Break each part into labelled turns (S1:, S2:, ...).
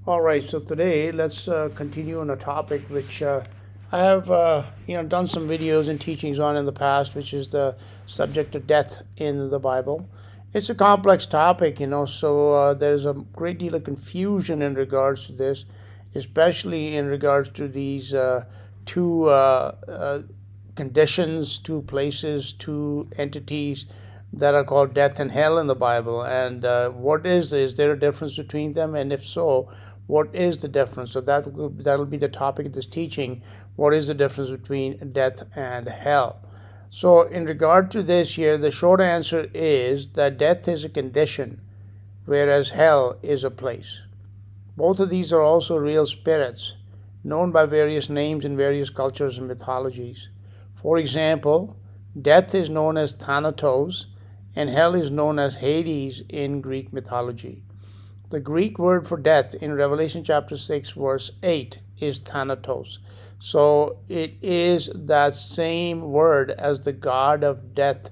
S1: All right, so today let's continue on a topic which I have done some videos and teachings on in the past, which is the subject of death in the Bible. It's a complex topic, so there's a great deal of confusion in regards to this, especially in regards to these two conditions, two places, two entities that are called death and hell in the Bible. And is there a difference between them? And if so, what is the difference? So that'll be the topic of this teaching. What is the difference between death and hell? So in regard to this here, the short answer is that death is a condition, whereas hell is a place. Both of these are also real spirits, known by various names in various cultures and mythologies. For example, death is known as Thanatos, and hell is known as Hades in Greek mythology. The Greek word for death in Revelation chapter 6, verse 8 is Thanatos. So it is that same word as the god of death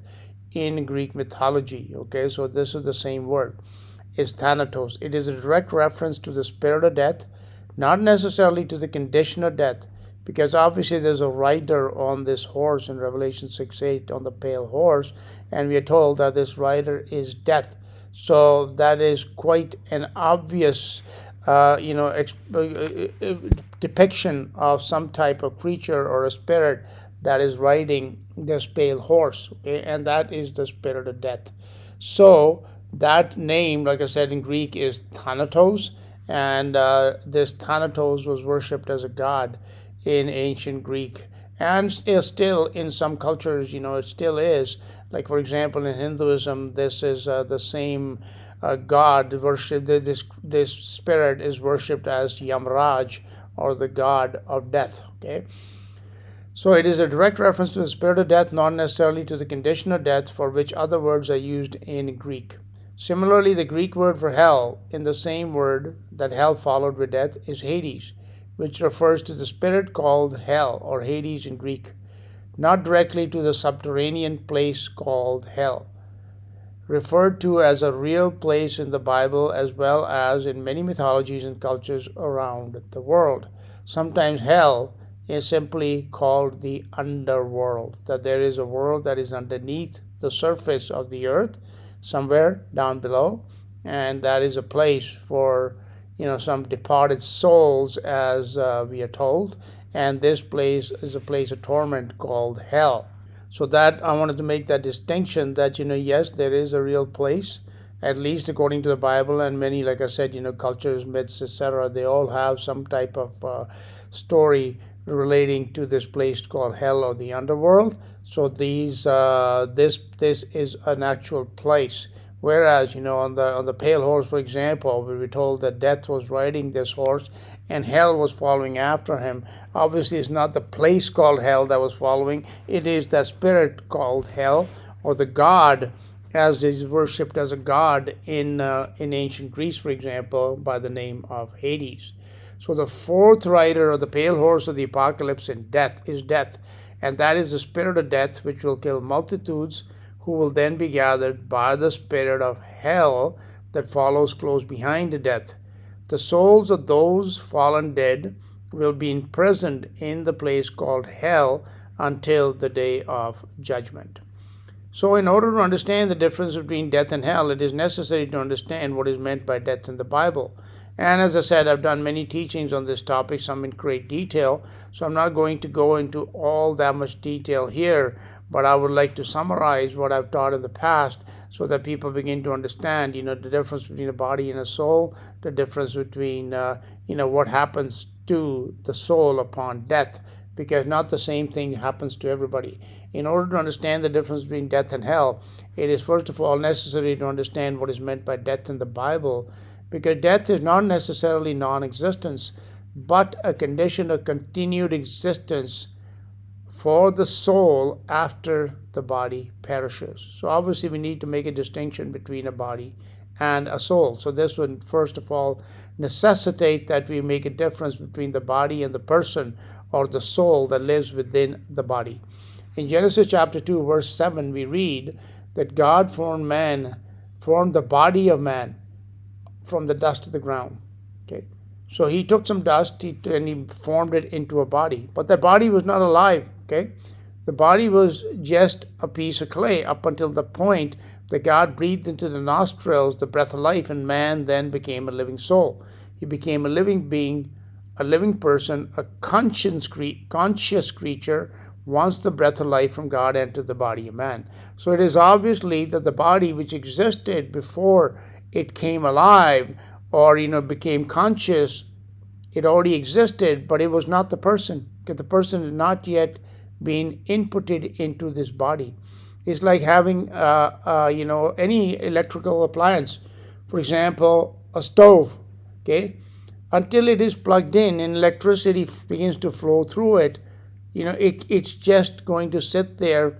S1: in Greek mythology. Okay, so this is the same word. It's Thanatos. It is a direct reference to the spirit of death, not necessarily to the condition of death, because obviously there's a rider on this horse in Revelation 6:8 on the pale horse, and we are told that this rider is death. So that is quite an obvious, depiction of some type of creature or a spirit that is riding this pale horse. Okay, and that is the spirit of death. So that name, like I said in Greek, is Thanatos, and this Thanatos was worshipped as a god in ancient Greek, and is still in some cultures. It still is. Like, for example, in Hinduism, this is the same god worship. This spirit is worshipped as Yamraj, or the god of death. Okay, so it is a direct reference to the spirit of death, not necessarily to the condition of death, for which other words are used in Greek. Similarly, the Greek word for hell, in the same word that hell followed with death, is Hades, which refers to the spirit called hell, or Hades in Greek, not directly to the subterranean place called hell, referred to as a real place in the Bible as well as in many mythologies and cultures around the world. Sometimes hell is simply called the underworld, that there is a world that is underneath the surface of the earth, somewhere down below, and that is a place for some departed souls, as we are told, and this place is a place of torment called hell. So that I wanted to make that distinction that yes, there is a real place, at least according to the Bible, and many, like I said, cultures, myths, etc. They all have some type of story relating to this place called hell or the underworld. So this is an actual place. Whereas, on the pale horse, for example, we were told that death was riding this horse and hell was following after him. Obviously, it's not the place called hell that was following. It is the spirit called hell, or the god, as is worshipped as a god in ancient Greece, for example, by the name of Hades. So the fourth rider of the pale horse of the apocalypse in death is death, and that is the spirit of death, which will kill multitudes, who will then be gathered by the spirit of hell that follows close behind death. The souls of those fallen dead will be imprisoned in the place called hell until the day of judgment. So in order to understand the difference between death and hell, it is necessary to understand what is meant by death in the Bible. And as I said, I've done many teachings on this topic, some in great detail, so I'm not going to go into all that much detail here, but I would like to summarize what I've taught in the past so that people begin to understand, the difference between a body and a soul, the difference between, what happens to the soul upon death, because not the same thing happens to everybody. In order to understand the difference between death and hell, it is first of all necessary to understand what is meant by death in the Bible, because death is not necessarily non-existence, but a condition of continued existence for the soul after the body perishes. So obviously we need to make a distinction between a body and a soul. So this would first of all necessitate that we make a difference between the body and the person, or the soul that lives within the body. In Genesis chapter 2, verse 7, we read that God formed the body of man from the dust of the ground. Okay, So he took some dust and he formed it into a body. But that body was not alive, okay? The body was just a piece of clay up until the point that God breathed into the nostrils the breath of life, and man then became a living soul. He became a living being, a living person, a conscious creature once the breath of life from God entered the body of man. So it is obviously that the body which existed before it came alive or became conscious, it already existed, but it was not the person, because the person had not yet been inputted into this body. It's like having any electrical appliance, for example a stove, okay? Until it is plugged in and electricity begins to flow through it, it's just going to sit there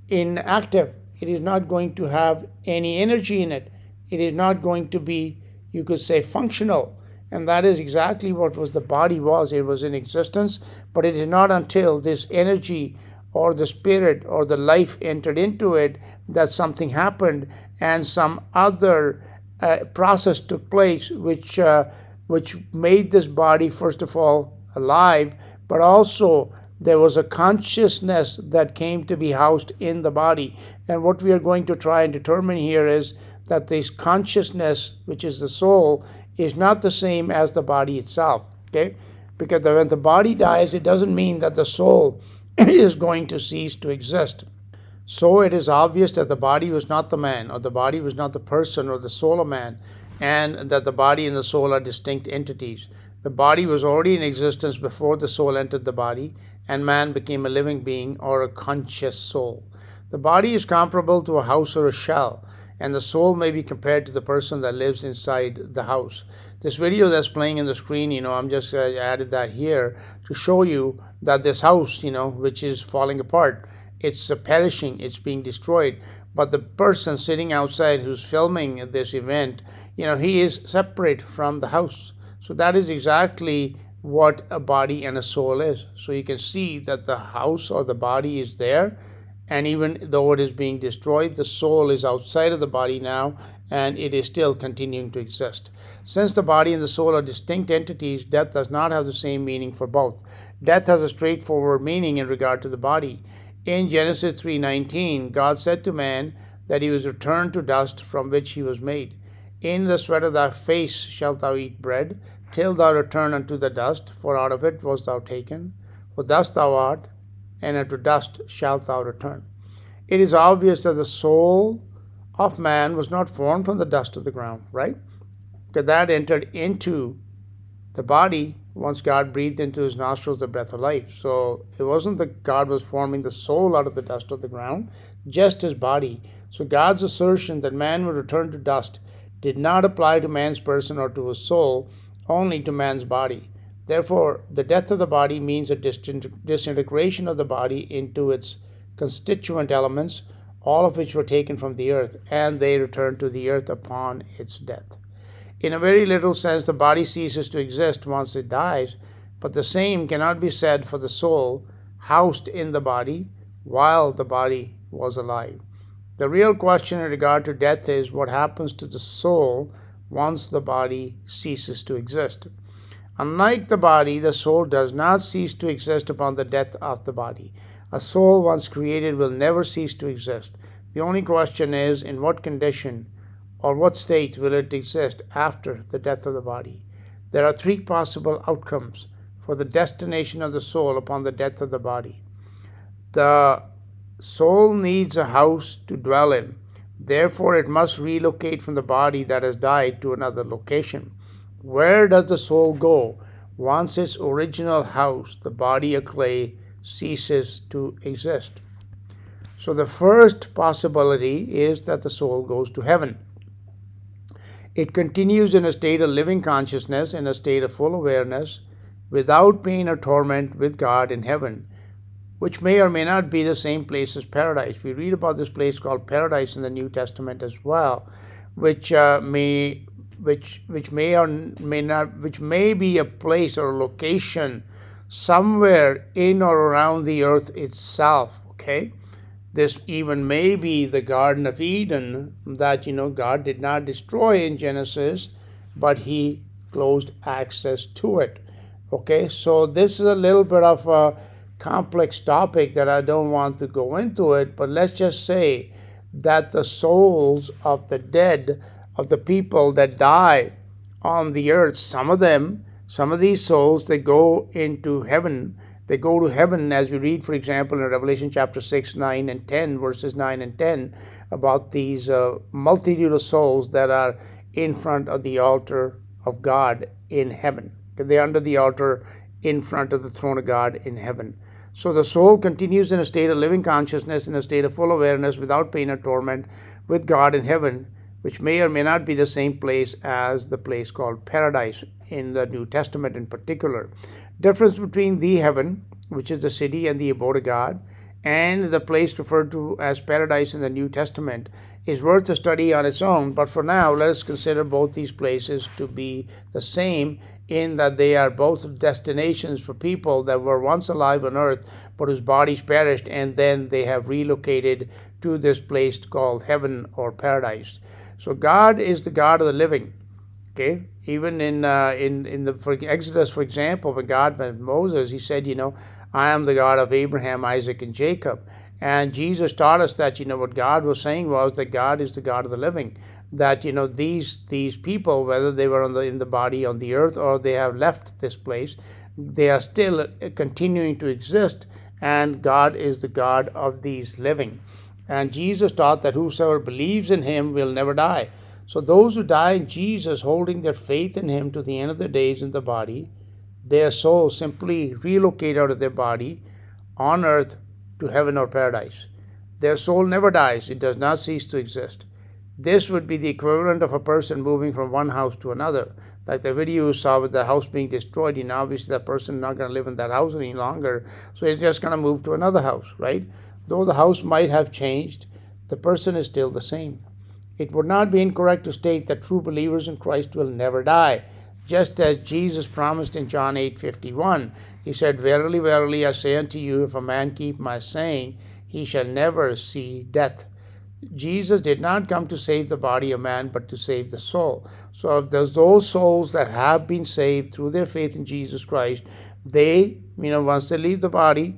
S1: inactive. It is not going to have any energy in it. It is not going to be, you could say, functional. And that is exactly what the body was. It was in existence, but it is not until this energy or the spirit or the life entered into it that something happened and some other process took place, which made this body, first of all, alive, but also there was a consciousness that came to be housed in the body. And what we are going to try and determine here is that this consciousness, which is the soul, is not the same as the body itself, okay? Because when the body dies, it doesn't mean that the soul is going to cease to exist. So it is obvious that the body was not the man, or the body was not the person or the soul of man, and that the body and the soul are distinct entities. The body was already in existence before the soul entered the body, and man became a living being or a conscious soul. The body is comparable to a house or a shell, and the soul may be compared to the person that lives inside the house. This video that's playing in the screen, I'm just added that here to show you that this house, which is falling apart, it's perishing, it's being destroyed. But the person sitting outside who's filming this event, he is separate from the house. So that is exactly what a body and a soul is. So you can see that the house or the body is there, and even though it is being destroyed, the soul is outside of the body now, and it is still continuing to exist. Since the body and the soul are distinct entities, death does not have the same meaning for both. Death has a straightforward meaning in regard to the body. In Genesis 3:19, God said to man that he was returned to dust from which he was made. In the sweat of thy face shalt thou eat bread, till thou return unto the dust, for out of it wast thou taken. For dust thou art, and unto dust shalt thou return. It is obvious that the soul of man was not formed from the dust of the ground, right? Because that entered into the body once God breathed into his nostrils the breath of life. So it wasn't that God was forming the soul out of the dust of the ground, just his body. So God's assertion that man would return to dust did not apply to man's person or to his soul, only to man's body. Therefore, the death of the body means a disintegration of the body into its constituent elements, all of which were taken from the earth, and they returned to the earth upon its death. In a very literal sense, the body ceases to exist once it dies, but the same cannot be said for the soul housed in the body while the body was alive. The real question in regard to death is what happens to the soul once the body ceases to exist. Unlike the body, the soul does not cease to exist upon the death of the body. A soul once created will never cease to exist. The only question is in what condition or what state will it exist after the death of the body. There are three possible outcomes for the destination of the soul upon the death of the body. The soul needs a house to dwell in. Therefore, it must relocate from the body that has died to another location. Where does the soul go once its original house, the body of clay, ceases to exist? So the first possibility is that the soul goes to heaven. It continues in a state of living consciousness, in a state of full awareness, without pain or torment with God in heaven, which may or may not be the same place as paradise. We read about this place called paradise in the New Testament as well, which may be a place or a location somewhere in or around the earth itself. Okay, this even may be the Garden of Eden that God did not destroy in Genesis, but he closed access to it. Okay, so this is a little bit of a complex topic that I don't want to go into it, but let's just say that the souls of the dead, of the people that die on the earth, some of these souls, they go into heaven. They go to heaven, as we read, for example, in Revelation chapter 6, 9, and 10, verses 9 and 10, about these multitude of souls that are in front of the altar of God in heaven. They're under the altar in front of the throne of God in heaven. So the soul continues in a state of living consciousness, in a state of full awareness, without pain or torment, with God in heaven, which may or may not be the same place as the place called paradise in the New Testament in particular. Difference between the heaven, which is the city and the abode of God, and the place referred to as paradise in the New Testament is worth a study on its own. But for now, let us consider both these places to be the same, in that they are both destinations for people that were once alive on earth but whose bodies perished, and then they have relocated to this place called heaven or paradise. So God is the God of the living. Okay, even in Exodus, for example, when God met Moses, he said, I am the God of Abraham, Isaac, and Jacob. And Jesus taught us that, what God was saying was that God is the God of the living. That, these people, whether they were in the body on the earth or they have left this place, they are still continuing to exist, and God is the God of these living. And Jesus taught that whosoever believes in him will never die. So those who die in Jesus, holding their faith in him to the end of their days in the body, their soul simply relocate out of their body on earth to heaven or paradise. Their soul never dies. It does not cease to exist. This would be the equivalent of a person moving from one house to another. Like the video you saw with the house being destroyed, obviously that person is not going to live in that house any longer, so he's just going to move to another house, right? Though the house might have changed, the person is still the same. It would not be incorrect to state that true believers in Christ will never die, just as Jesus promised in John 8:51. He said, Verily, verily, I say unto you, if a man keep my saying, he shall never see death. Jesus did not come to save the body of man, but to save the soul. So if there's those souls that have been saved through their faith in Jesus Christ, they, once they leave the body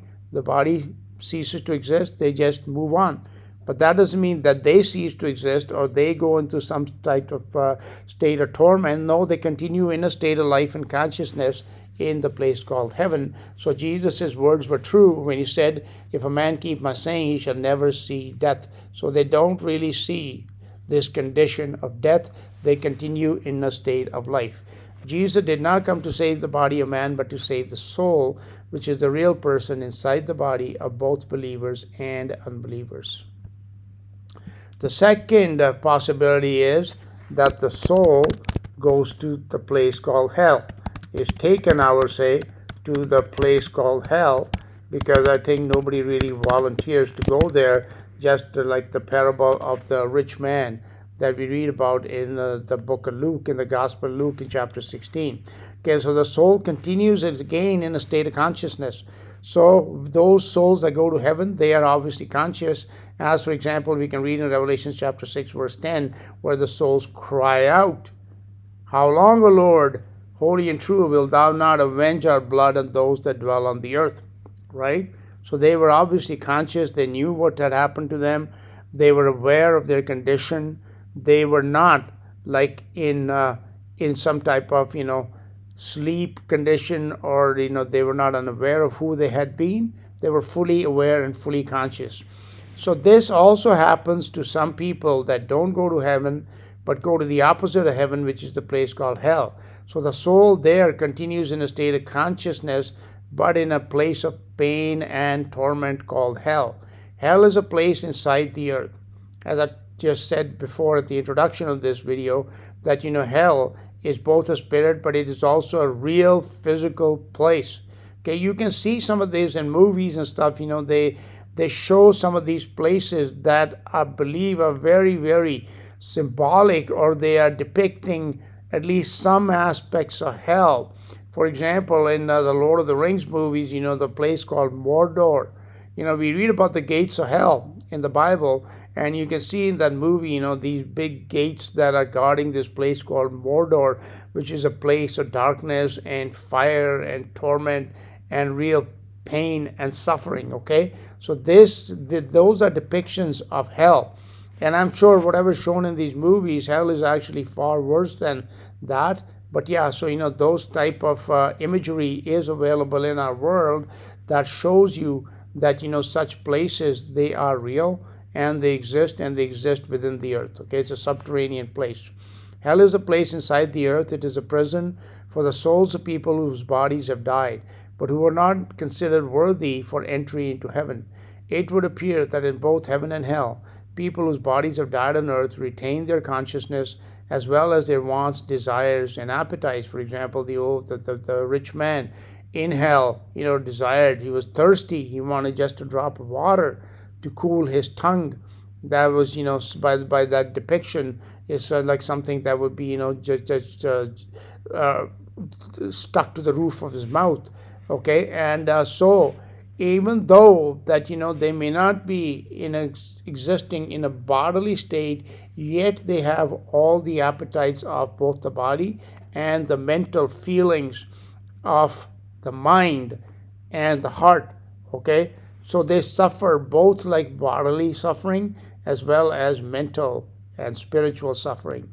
S1: ceases to exist, they just move on. But that doesn't mean that they cease to exist or they go into some type of state of torment. No, they continue in a state of life and consciousness in the place called heaven. So Jesus' words were true when he said, if a man keep my saying, he shall never see death. So they don't really see this condition of death. They continue in a state of life. Jesus did not come to save the body of man, but to save the soul, which is the real person inside the body of both believers and unbelievers. The second possibility is that the soul goes to the place called hell, is taken, I would say, to the place called hell, because I think nobody really volunteers to go there, just like the parable of the rich man that we read about in the book of Luke, in the Gospel of Luke in chapter 16. Okay, so the soul continues again in a state of consciousness. So those souls that go to heaven, they are obviously conscious. As, for example, we can read in Revelation chapter 6, verse 10, where the souls cry out, How long, O Lord, holy and true, wilt thou not avenge our blood on those that dwell on the earth? Right? So they were obviously conscious. They knew what had happened to them. They were aware of their condition. They were not like in some type of, sleep condition, or, they were not unaware of who they had been. They were fully aware and fully conscious. So this also happens to some people that don't go to heaven, but go to the opposite of heaven, which is the place called hell. So the soul there continues in a state of consciousness, but in a place of pain and torment called hell. Hell is a place inside the earth. As I just said before at the introduction of this video, that, hell is both a spirit, but it is also a real physical place. Okay, you can see some of these in movies and stuff. They show some of these places that I believe are very, very symbolic, or they are depicting at least some aspects of hell. For example, in the Lord of the Rings movies, the place called Mordor. We read about the gates of hell in the Bible, and you can see in that movie, these big gates that are guarding this place called Mordor, which is a place of darkness and fire and torment and real pain and suffering. Okay, so those are depictions of hell, and I'm sure whatever's shown in these movies, hell is actually far worse than that. But yeah, so those type of imagery is available in our world that shows you that such places, they are real and they exist within the earth. Okay, it's a subterranean place. Hell is a place inside the earth. It is a prison for the souls of people whose bodies have died, but who are not considered worthy for entry into heaven. It would appear that in both heaven and hell, people whose bodies have died on earth retain their consciousness as well as their wants, desires, and appetites. For example, the rich man in hell, desired, he was thirsty, he wanted just a drop of water to cool his tongue. That was, by that depiction, it's like something that would be, just stuck to the roof of his mouth. Okay, and so even though that they may not be existing in a bodily state, yet they have all the appetites of both the body and the mental feelings of the mind and the heart. Okay, so they suffer both like bodily suffering as well as mental and spiritual suffering.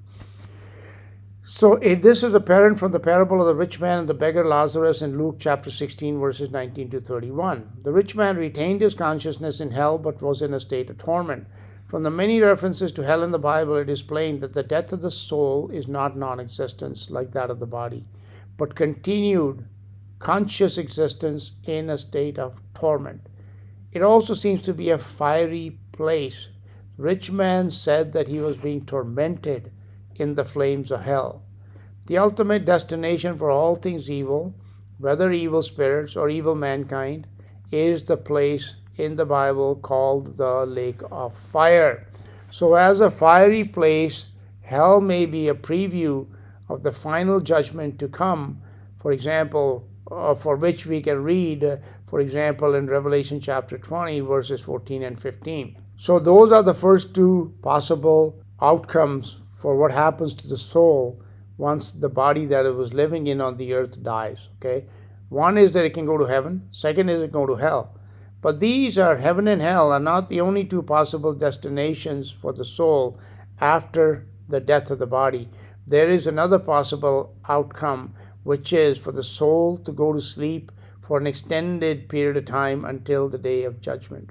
S1: So this is apparent from the parable of the rich man and the beggar Lazarus in Luke chapter 16, verses 19 to 31. The rich man retained his consciousness in hell, but was in a state of torment. From the many references to hell in the Bible, it is plain that the death of the soul is not non-existence like that of the body, but continued conscious existence in a state of torment. It also seems to be a fiery place. The rich man said that he was being tormented in the flames of hell. The ultimate destination for all things evil, whether evil spirits or evil mankind, is the place in the Bible called the lake of fire. So as a fiery place, hell may be a preview of the final judgment to come, for example, for which we can read, for example, in Revelation chapter 20, verses 14 and 15. So those are the first two possible outcomes for what happens to the soul once the body that it was living in on the earth dies. Okay, one is that it can go to heaven. Second is it can go to hell. But these are, heaven and hell are not the only two possible destinations for the soul after the death of the body. There is another possible outcome, which is for the soul to go to sleep for an extended period of time until the day of judgment.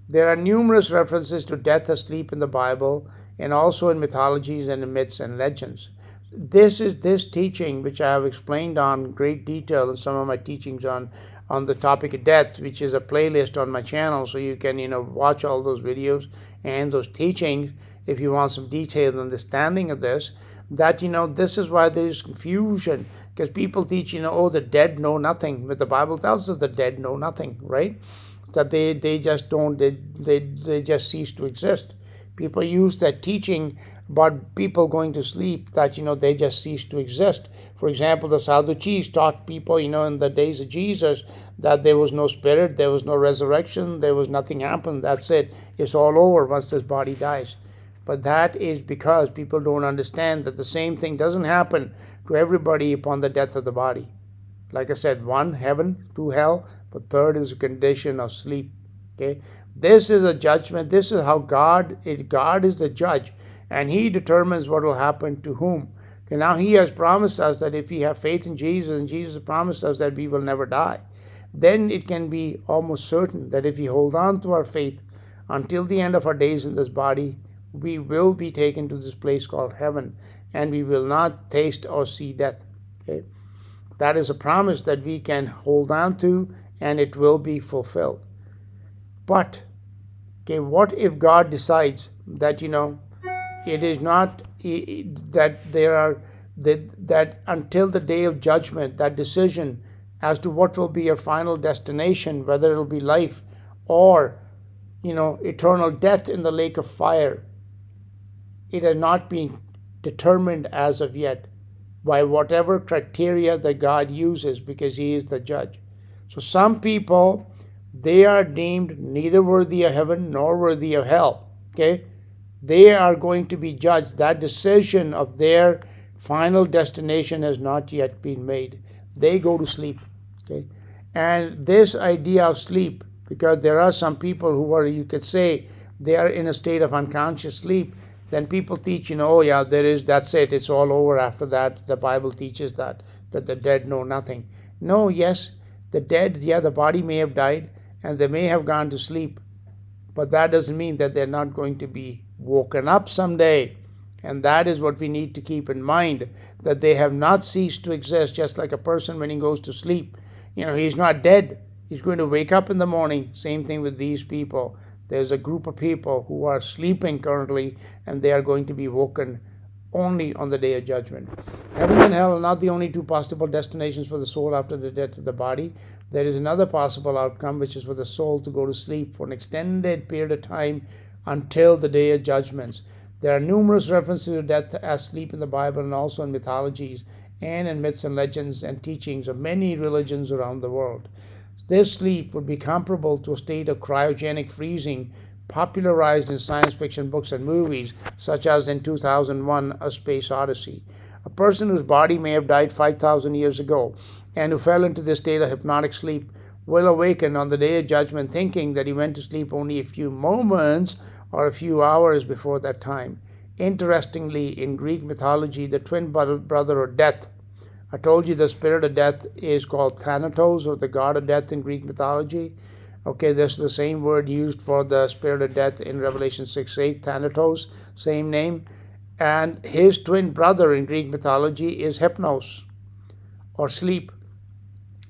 S1: There are numerous references to death asleep in the Bible, and also in mythologies and in myths and legends. This teaching, which I have explained on great detail in some of my teachings on the topic of death, which is a playlist on my channel, so you can watch all those videos and those teachings if you want some detailed understanding of this. That this is why there is confusion, because people teach the dead know nothing, but the Bible tells us the dead know nothing, right? That they just don't, they just cease to exist. People use that teaching about people going to sleep, that they just cease to exist. For example, the Sadducees taught people in the days of Jesus that there was no spirit, there was no resurrection, there was nothing happened, that's it, it's all over once this body dies. But that is because people don't understand that the same thing doesn't happen to everybody upon the death of the body. Like I said, one, heaven, two, hell, but third is a condition of sleep. Okay, this is a judgment. This is how God is the judge, and He determines what will happen to whom. Okay, now He has promised us that if we have faith in Jesus, and Jesus promised us that we will never die, then it can be almost certain that if we hold on to our faith until the end of our days in this body, we will be taken to this place called heaven, and we will not taste or see death. Okay, that is a promise that we can hold on to, and it will be fulfilled. But, okay, what if God decides that, it is not, that until the day of judgment, that decision as to what will be your final destination, whether it will be life or, eternal death in the lake of fire, it has not been determined as of yet by whatever criteria that God uses, because He is the judge. So some people, they are deemed neither worthy of heaven nor worthy of hell. Okay? They are going to be judged. That decision of their final destination has not yet been made. They go to sleep. Okay? And this idea of sleep, because there are some people who are, you could say, they are in a state of unconscious sleep, then people teach, oh yeah, that's it, it's all over after that. The Bible teaches that the dead know nothing. No, yes, the dead, yeah, the body may have died and they may have gone to sleep, but that doesn't mean that they're not going to be woken up someday. And that is what we need to keep in mind, that they have not ceased to exist. Just like a person when he goes to sleep, he's not dead. He's going to wake up in the morning. Same thing with these people. There's a group of people who are sleeping currently, and they are going to be woken only on the day of judgment. Heaven and hell are not the only two possible destinations for the soul after the death of the body. There is another possible outcome, which is for the soul to go to sleep for an extended period of time until the day of judgments. There are numerous references to death as sleep in the Bible and also in mythologies and in myths and legends and teachings of many religions around the world. This sleep would be comparable to a state of cryogenic freezing popularized in science fiction books and movies, such as in 2001 A Space Odyssey. A person whose body may have died 5,000 years ago and who fell into this state of hypnotic sleep will awaken on the day of judgment thinking that he went to sleep only a few moments or a few hours before that time. Interestingly, in Greek mythology, the twin brother of death, I told you the spirit of death is called Thanatos, or the god of death in Greek mythology. Okay, this is the same word used for the spirit of death in Revelation 6:8, Thanatos, same name. And his twin brother in Greek mythology is Hypnos, or sleep.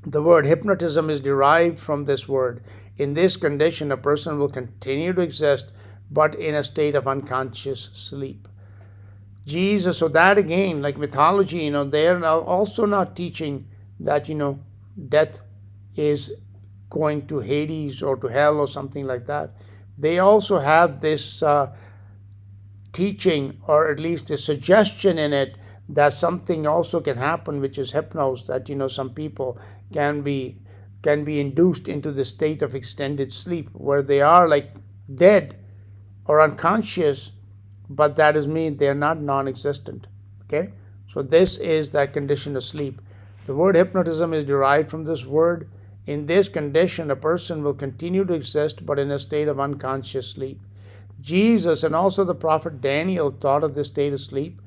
S1: The word hypnotism is derived from this word. In this condition, a person will continue to exist, but in a state of unconscious sleep. Jesus, so that again, like mythology, they're now also not teaching that, death is going to Hades or to hell or something like that. They also have this teaching, or at least a suggestion in it, that something also can happen, which is hypnos, that, some people can be induced into the state of extended sleep where they are like dead or unconscious, but that does mean they're not non-existent. Okay, so this is that condition of sleep. The word hypnotism is derived from this word. In this condition, a person will continue to exist, but in a state of unconscious sleep. Jesus and also the prophet Daniel taught of this state of sleep,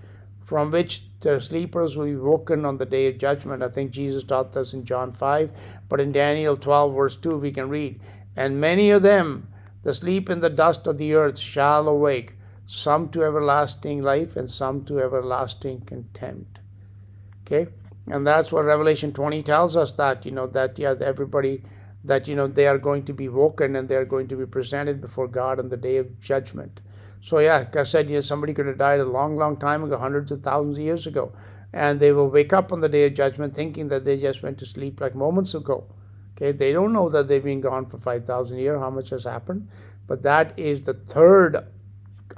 S1: from which the sleepers will be woken on the day of judgment. I think Jesus taught this in John 5, but in Daniel 12 verse 2 we can read, "And many of them that sleep in the dust of the earth shall awake, some to everlasting life and some to everlasting contempt." Okay, and that's what Revelation 20 tells us, that everybody, that they are going to be woken and they are going to be presented before God on the day of judgment. So like I said, somebody could have died a long time ago, hundreds of thousands of years ago, and they will wake up on the day of judgment thinking that they just went to sleep like moments ago. Okay, they don't know that they've been gone for 5,000 years, how much has happened. But that is the third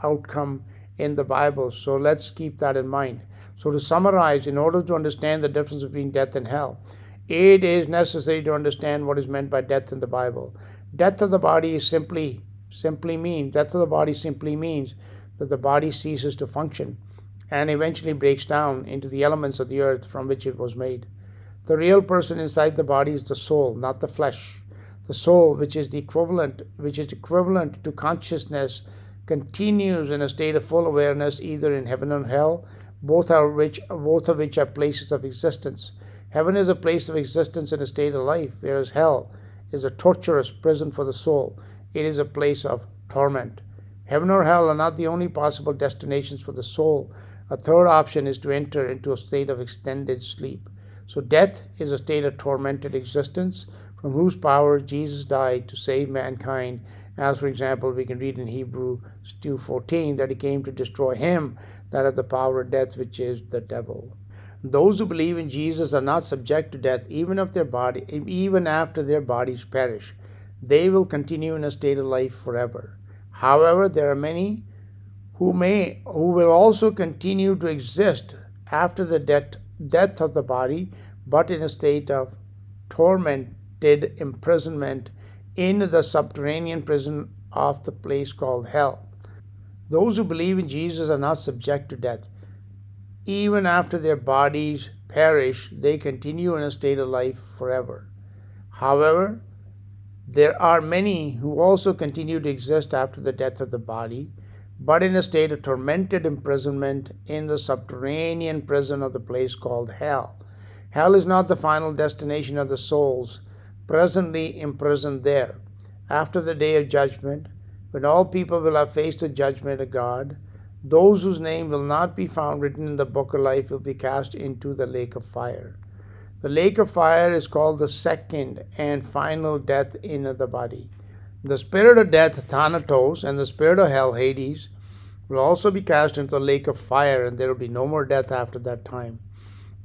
S1: outcome in the Bible. So let's keep that in mind. So to summarize, in order to understand the difference between death and hell, it is necessary to understand what is meant by death in the Bible. Death of the body simply means that the body ceases to function and eventually breaks down into the elements of the earth from which it was made. The real person inside the body is the soul, not the flesh. The soul, which is equivalent to consciousness, continues in a state of full awareness either in heaven or hell, both of which are places of existence. Heaven is a place of existence in a state of life, whereas hell is a torturous prison for the soul. It is a place of torment. Heaven or hell are not the only possible destinations for the soul. A third option is to enter into a state of extended sleep. So death is a state of tormented existence from whose power Jesus died to save mankind. As for example, we can read in Hebrews 2:14 that he came to destroy him that had the power of death, which is the devil. Those who believe in Jesus are not subject to death even after their bodies perish. They will continue in a state of life forever. However, there are many who will also continue to exist after the death of the body, but in a state of tormented imprisonment in the subterranean prison of the place called hell. Those who believe in Jesus are not subject to death. Even after their bodies perish, they continue in a state of life forever. However, there are many who also continue to exist after the death of the body, but in a state of tormented imprisonment in the subterranean prison of the place called hell. Hell is not the final destination of the souls presently imprisoned there. After the day of judgment, when all people will have faced the judgment of God, those whose name will not be found written in the book of life will be cast into the lake of fire. The lake of fire is called the second and final death in the body. The spirit of death, Thanatos, and the spirit of hell, Hades, will also be cast into the lake of fire, and there will be no more death after that time.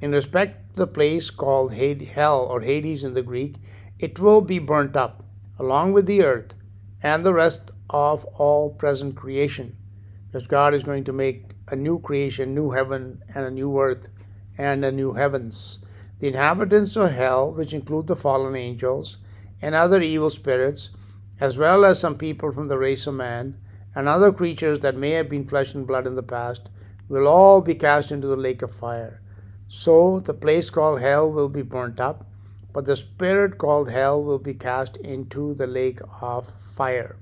S1: In respect to the place called hell or Hades in the Greek, it will be burnt up, along with the earth and the rest of all present creation, because God is going to make a new creation, new heaven and a new earth and a new heavens. The inhabitants of hell, which include the fallen angels and other evil spirits, as well as some people from the race of man and other creatures that may have been flesh and blood in the past, will all be cast into the lake of fire. So the place called hell will be burnt up, but the spirit called hell will be cast into the lake of fire.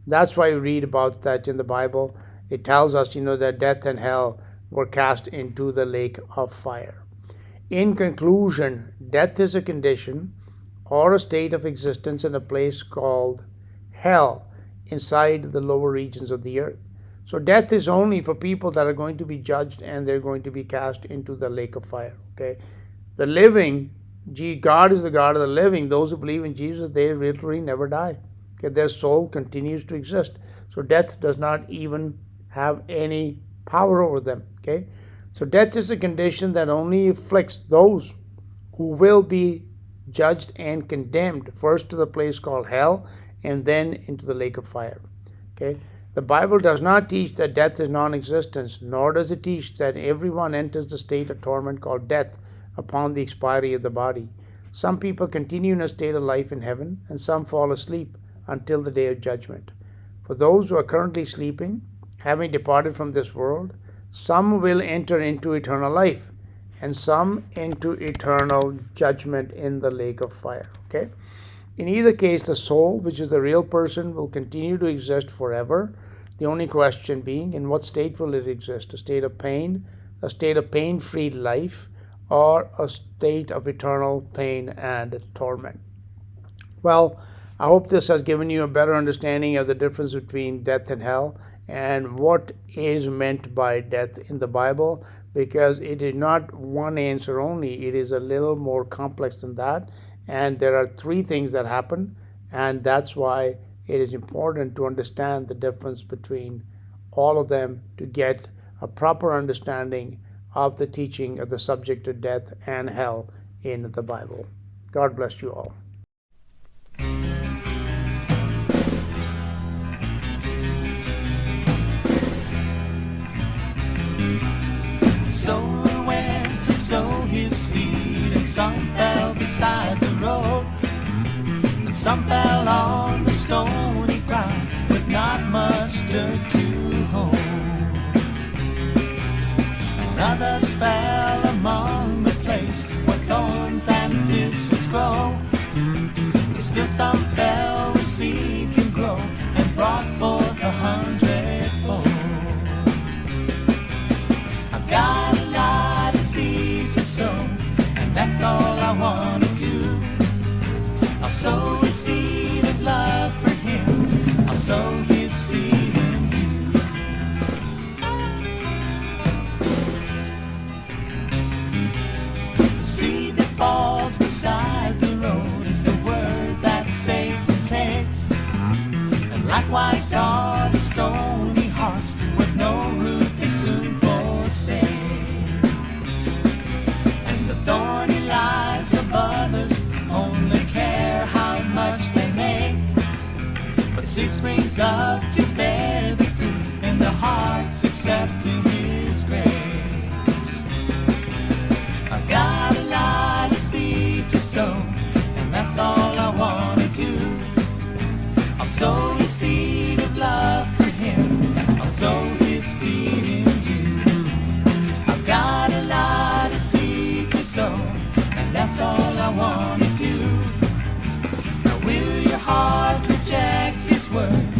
S1: That's why we read about that in the Bible. It tells us, that death and hell were cast into the lake of fire. In conclusion, death is a condition or a state of existence in a place called hell inside the lower regions of the earth. So death is only for people that are going to be judged and they're going to be cast into the lake of fire. Okay, the living, God is the God of the living. Those who believe in Jesus, they literally never die. Okay, their soul continues to exist. So death does not even have any power over them. Okay, so death is a condition that only afflicts those who will be judged and condemned, first to the place called hell and then into the lake of fire. Okay, the Bible does not teach that death is non-existence, nor does it teach that everyone enters the state of torment called death upon the expiry of the body. Some people continue in a state of life in heaven, and some fall asleep until the day of judgment. For those who are currently sleeping, having departed from this world, some will enter into eternal life, and some into eternal judgment in the lake of fire. Okay? In either case, the soul, which is the real person, will continue to exist forever. The only question being, in what state will it exist? A state of pain, a state of pain-free life, or a state of eternal pain and torment? Well, I hope this has given you a better understanding of the difference between death and hell and what is meant by death in the Bible, because it is not one answer only. It is a little more complex than that. And there are three things that happen, and that's why it is important to understand the difference between all of them to get a proper understanding of the teaching of the subject of death and hell in the Bible. God bless you all.
S2: Sower went to sow his seed, and some fell beside the road, and some fell on the stony ground with not much dirt to hold, and others fell among the place where thorns and thistles grow, but still some fell where seed can grow and brought forth 100-fold. I've got a lot of seed to sow, and that's all I want to do. I'll sow a seed of love for him, I'll sow his seed in you. The seed that falls beside the road is the word that Satan takes, and likewise are the stony hearts with no root they soon forsake, and the thorny lives of others only care how much they make, but seed springs up to bear the fruit in the hearts accepting his grace. I've got a lot of seed to sow, and that's all I want to do. word.